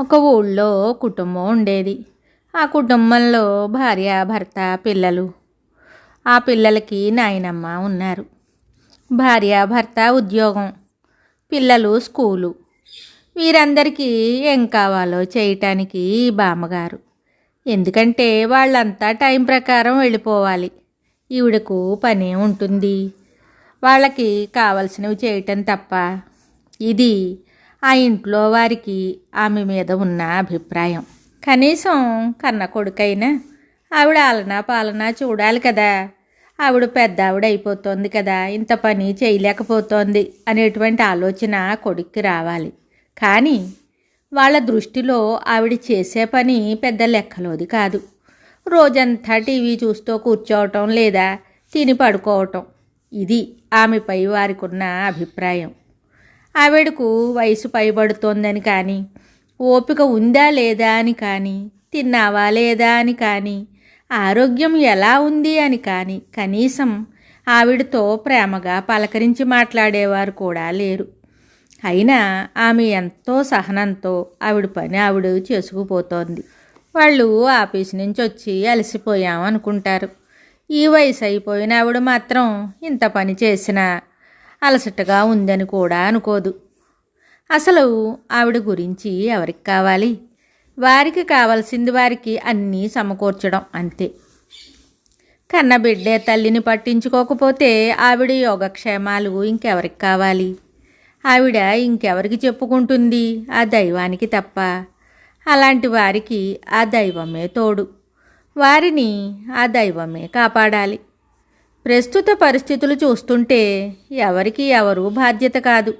ఒక ఊళ్ళో కుటుంబం ఉండేది. ఆ కుటుంబంలో భార్య, భర్త, పిల్లలు. ఆ పిల్లలకి నాయనమ్మ ఉన్నారు. భార్య, భర్త ఉద్యోగం, పిల్లలు స్కూలు. వీరందరికీ ఏం కావాలో చేయటానికి బామ్మగారు. ఎందుకంటే వాళ్ళంతా టైం ప్రకారం వెళ్ళిపోవాలి. ఈవిడకు పనే ఉంటుంది. వాళ్ళకి కావలసినవి చేయటం తప్ప. ఇది ఆ ఇంట్లో వారికి ఆమె మీద ఉన్న అభిప్రాయం. కనీసం కన్న కొడుకైనా ఆవిడ ఆలనా పాలనా చూడాలి కదా, ఆవిడ పెద్ద ఆవిడ అయిపోతుంది కదా, ఇంత పని చేయలేకపోతోంది అనేటువంటి ఆలోచన కొడుక్కి రావాలి. కానీ వాళ్ళ దృష్టిలో ఆవిడ చేసే పని పెద్ద లెక్కలోది కాదు. రోజంతా టీవీ చూస్తూ కూర్చోవటం లేదా తిని పడుకోవటం, ఇది ఆమెపై వారికి ఉన్న అభిప్రాయం. ఆవిడకు వయసు పైబడుతోందని కానీ, ఓపిక ఉందా లేదా అని కానీ, తిన్నావా లేదా అని కానీ, ఆరోగ్యం ఎలా ఉంది అని కానీ కనీసం ఆవిడతో ప్రేమగా పలకరించి మాట్లాడేవారు కూడా లేరు. అయినా ఆమె ఎంతో సహనంతో ఆవిడ పని ఆవిడ చేసుకుపోతోంది. వాళ్ళు ఆఫీస్ నుంచి వచ్చి అలసిపోయాం అనుకుంటారు. ఈ వయసు అయిపోయిన ఆవిడ మాత్రం ఇంత పని చేసినా అలసటగా ఉందని కూడా అనుకోదు. అసలు ఆవిడ గురించి ఎవరికి కావాలి? వారికి కావాల్సింది వారికి అన్నీ సమకూర్చడం అంతే. కన్నబిడ్డే తల్లిని పట్టించుకోకపోతే ఆవిడ యోగక్షేమాలు ఇంకెవరికి కావాలి? ఆవిడ ఇంకెవరికి చెప్పుకుంటుంది? ఆ దైవానికి తప్ప. అలాంటి వారికి ఆ దైవమే తోడు. వారిని ఆ దైవమే కాపాడాలి. ప్రస్తుత పరిస్థితులు చూస్తుంటే ఎవరికి ఎవరు బాధ్యత కాదు.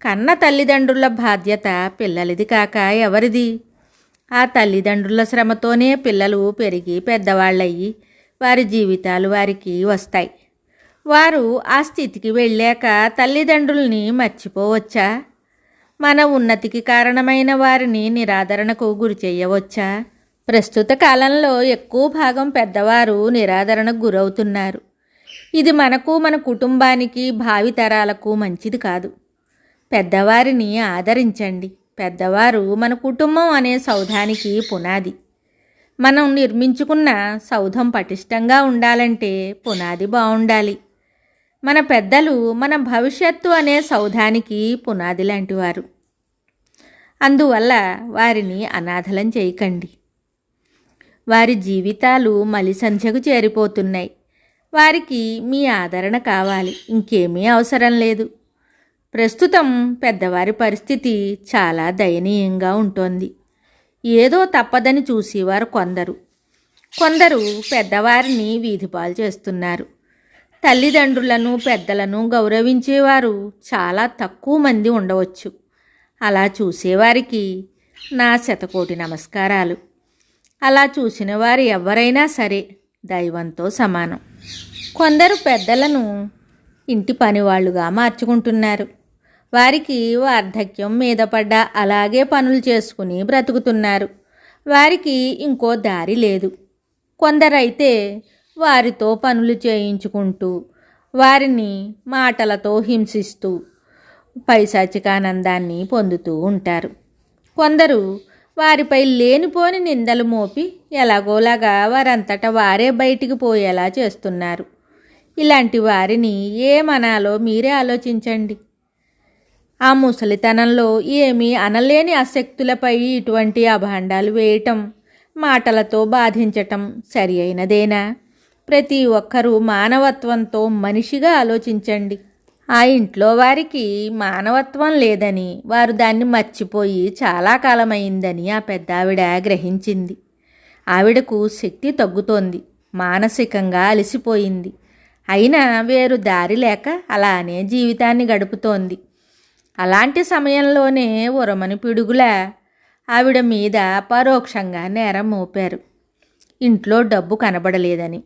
కన్న తల్లిదండ్రుల బాధ్యత పిల్లలది కాక ఎవరిది? ఆ తల్లిదండ్రుల శ్రమతోనే పిల్లలు పెరిగి పెద్దవాళ్ళయ్యి వారి జీవితాలు వారికి వస్తాయి. వారు ఆ స్థితికి వెళ్ళాక తల్లిదండ్రుల్ని మర్చిపోవచ్చా? మన ఉన్నతికి కారణమైన వారిని నిరాదరణకు గురి చేయవచ్చా? ప్రస్తుత కాలంలో ఎక్కువ భాగం పెద్దవారు నిరాదరణకు గురవుతున్నారు. ఇది మనకు, మన కుటుంబానికి, భావితరాలకు మంచిది కాదు. పెద్దవారిని ఆదరించండి. పెద్దవారు మన కుటుంబం అనే సౌధానికి పునాది. మనం నిర్మించుకున్న సౌధం పటిష్టంగా ఉండాలంటే పునాది బాగుండాలి. మన పెద్దలు మన భవిష్యత్తు అనే సౌధానికి పునాది లాంటివారు. అందువల్ల వారిని అనాథలం చేయకండి. వారి జీవితాలు మలిసంధ్యకు చేరిపోతున్నాయి. వారికి మీ ఆదరణ కావాలి, ఇంకేమీ అవసరం లేదు. ప్రస్తుతం పెద్దవారి పరిస్థితి చాలా దయనీయంగా ఉంటుంది. ఏదో తప్పదని చూసేవారు కొందరు పెద్దవారిని వీధిపాలు చేస్తున్నారు. తల్లిదండ్రులను, పెద్దలను గౌరవించేవారు చాలా తక్కువ మంది ఉండవచ్చు. అలా చూసేవారికి నా శతకోటి నమస్కారాలు. అలా చూసిన వారు ఎవరైనా సరే దైవంతో సమానం. కొందరు పెద్దలను ఇంటి పనివాళ్ళుగా మార్చుకుంటున్నారు. వారికి వార్ధక్యం మీద పడ్డా అలాగే పనులు చేసుకుని బ్రతుకుతున్నారు. వారికి ఇంకో దారి లేదు. కొందరైతే వారితో పనులు చేయించుకుంటూ వారిని మాటలతో హింసిస్తూ పైశాచికానందాన్ని పొందుతూ ఉంటారు. కొందరు వారిపై లేనిపోని నిందలు మోపి ఎలాగోలాగా వారంతటా వారే బయటికి పోయేలా చేస్తున్నారు. ఇలాంటి వారిని ఏమనాలో మీరే ఆలోచించండి. ఆ ముసలితనంలో ఏమీ అనలేని అశక్తులపై ఇటువంటి అభాండాలు వేయటం, మాటలతో బాధించటం సరి అయినదేనా? ప్రతి ఒక్కరూ మానవత్వంతో మనిషిగా ఆలోచించండి. ఆ ఇంట్లో వారికి మానవత్వం లేదని, వారు దాన్ని మర్చిపోయి చాలా కాలమైందని ఆ పెద్దావిడ గ్రహించింది. ఆవిడకు శక్తి తగ్గుతోంది, మానసికంగా అలసిపోయింది. అయినా వేరు దారి లేక అలానే జీవితాన్ని గడుపుతోంది. అలాంటి సమయంలోనే ఉరమని పిడుగులా ఆవిడ మీద పరోక్షంగా నేరం మోపారు. ఇంట్లో డబ్బు కనబడలేదని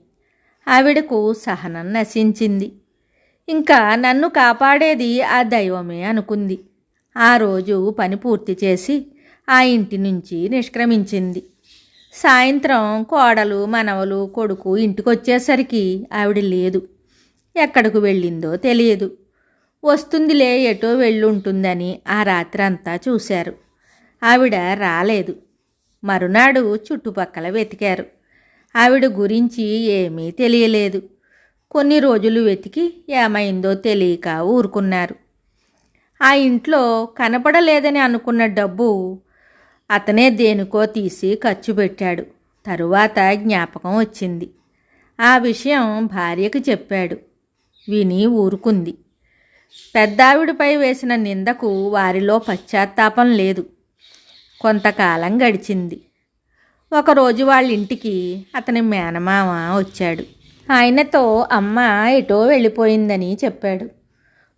ఆవిడకు సహనం నశించింది. ఇంకా నన్ను కాపాడేది ఆ దైవమే అనుకుంది. ఆ రోజు పని పూర్తి చేసి ఆ ఇంటి నుంచి నిష్క్రమించింది. సాయంత్రం కోడలు, మనవలు, కొడుకు ఇంటికొచ్చేసరికి ఆవిడ లేదు. ఎక్కడికి వెళ్ళిందో తెలియదు. వస్తుందిలే, ఎటో వెళ్ళుంటుందని ఆ రాత్రంతా చూశారు. ఆవిడ రాలేదు. మరునాడు చుట్టుపక్కల వెతికారు. ఆవిడ గురించి ఏమీ తెలియలేదు. కొన్ని రోజులు వెతికి ఏమైందో తెలియక ఊరుకున్నారు. ఆ ఇంట్లో కనపడలేదని అనుకున్న డబ్బు అతనే దేనికో తీసి ఖర్చు పెట్టాడు. తరువాత జ్ఞాపకం వచ్చింది. ఆ విషయం భార్యకు చెప్పాడు. విని ఊరుకుంది. పెద్దావిడిపై వేసిన నిందకు వారిలో పశ్చాత్తాపం లేదు. కొంతకాలం గడిచింది. ఒకరోజు వాళ్ళ ఇంటికి అతని మేనమామ వచ్చాడు. ఆయనతో అమ్మ ఎటో వెళ్ళిపోయిందని చెప్పాడు.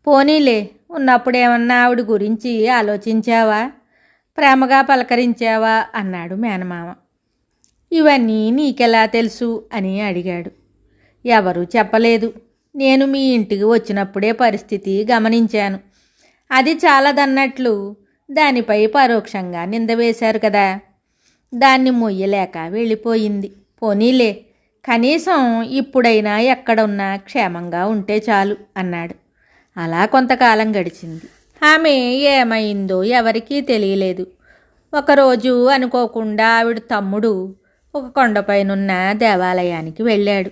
పోనీలే, ఉన్నప్పుడేమన్నా ఆవిడ గురించి ఆలోచించావా, ప్రేమగా పలకరించావా అన్నాడు మేనమామ. ఇవన్నీ నీకెలా తెలుసు అని అడిగాడు. ఎవరూ చెప్పలేదు. నేను మీ ఇంటికి వచ్చినప్పుడే పరిస్థితి గమనించాను. అది చాలదన్నట్లు దానిపై పరోక్షంగా నింద వేశారు కదా, దాన్ని మొయ్యలేక వెళ్ళిపోయింది. పోనీలే, కనీసం ఇప్పుడైనా ఎక్కడున్నా క్షేమంగా ఉంటే చాలు అన్నాడు. అలా కొంతకాలం గడిచింది. ఆమె ఏమైందో ఎవరికీ తెలియలేదు. ఒకరోజు అనుకోకుండా ఆవిడ తమ్ముడు ఒక కొండపైనున్న దేవాలయానికి వెళ్ళాడు.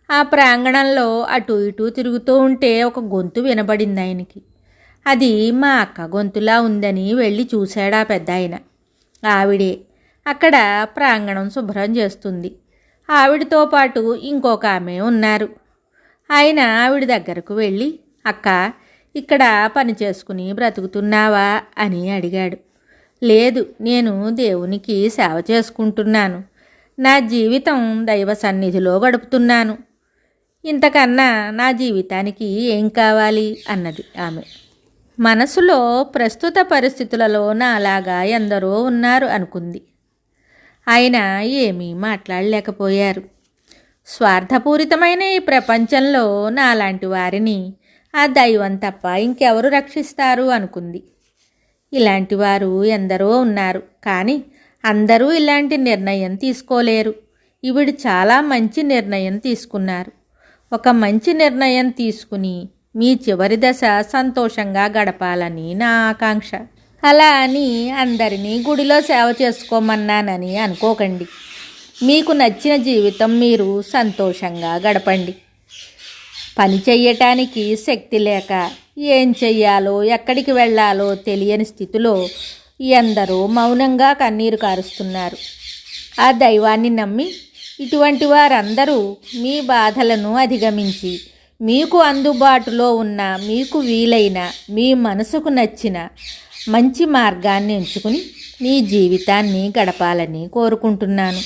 ఆ ప్రాంగణంలో అటు ఇటు తిరుగుతూ ఉంటే ఒక గొంతు వినబడింది ఆయనకి. అది మా అక్క గొంతులా ఉందని వెళ్ళి చూశాడా పెద్ద ఆయన. ఆవిడే అక్కడ ప్రాంగణం శుభ్రం చేస్తుంది. ఆవిడతో పాటు ఇంకొక ఆమె ఉన్నారు. ఆయన ఆవిడ దగ్గరకు వెళ్ళి, అక్క, ఇక్కడ పని చేసుకుని బ్రతుకుతున్నావా అని అడిగాడు. లేదు, నేను దేవునికి సేవ చేసుకుంటున్నాను. నా జీవితం దైవ సన్నిధిలో గడుపుతున్నాను. ఇంతకన్నా నా జీవితానికి ఏం కావాలి అన్నది ఆమె. మనసులో ప్రస్తుత పరిస్థితులలో నాలాగా ఎందరో ఉన్నారు అనుకుంది. ఆయన ఏమీ మాట్లాడలేకపోయారు. స్వార్థపూరితమైన ఈ ప్రపంచంలో నాలాంటి వారిని ఆ దైవం తప్ప ఇంకెవరు రక్షిస్తారు అనుకుంది. ఇలాంటి వారు ఎందరో ఉన్నారు, కానీ అందరూ ఇలాంటి నిర్ణయం తీసుకోలేరు. ఈవిడ చాలా మంచి నిర్ణయం తీసుకున్నారు. ఒక మంచి నిర్ణయం తీసుకుని మీ చివరి దశ సంతోషంగా గడపాలని నా ఆకాంక్ష. అలా అని అందరినీ గుడిలో సేవ చేసుకోమన్నానని అనుకోకండి. మీకు నచ్చిన జీవితం మీరు సంతోషంగా గడపండి. పని చెయ్యటానికి శక్తి లేక ఏం చెయ్యాలో ఎక్కడికి వెళ్ళాలో తెలియని స్థితిలో ఎందరో మౌనంగా కన్నీరు కారుస్తున్నారు. ఆ దైవాన్ని నమ్మి ఇటువంటి వారందరూ మీ బాధలను అధిగమించి మీకు అందుబాటులో ఉన్న, మీకు వీలైన, మీ మనసుకు నచ్చిన మంచి మార్గాన్ని ఎంచుకుని మీ జీవితాన్ని గడపాలని కోరుకుంటున్నాను.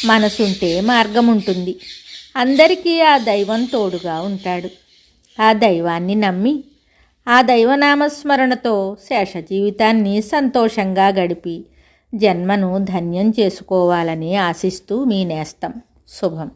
మనసుంటే మార్గం ఉంటుంది. అందరికీ ఆ దైవం తోడుగా ఉంటాడు. ఆ దైవాన్ని నమ్మి ఆ దైవనామస్మరణతో శేష జీవితాన్ని సంతోషంగా గడిపి జన్మను ధన్యం చేసుకోవాలని ఆశిస్తూ మీ నేస్తం. శుభం.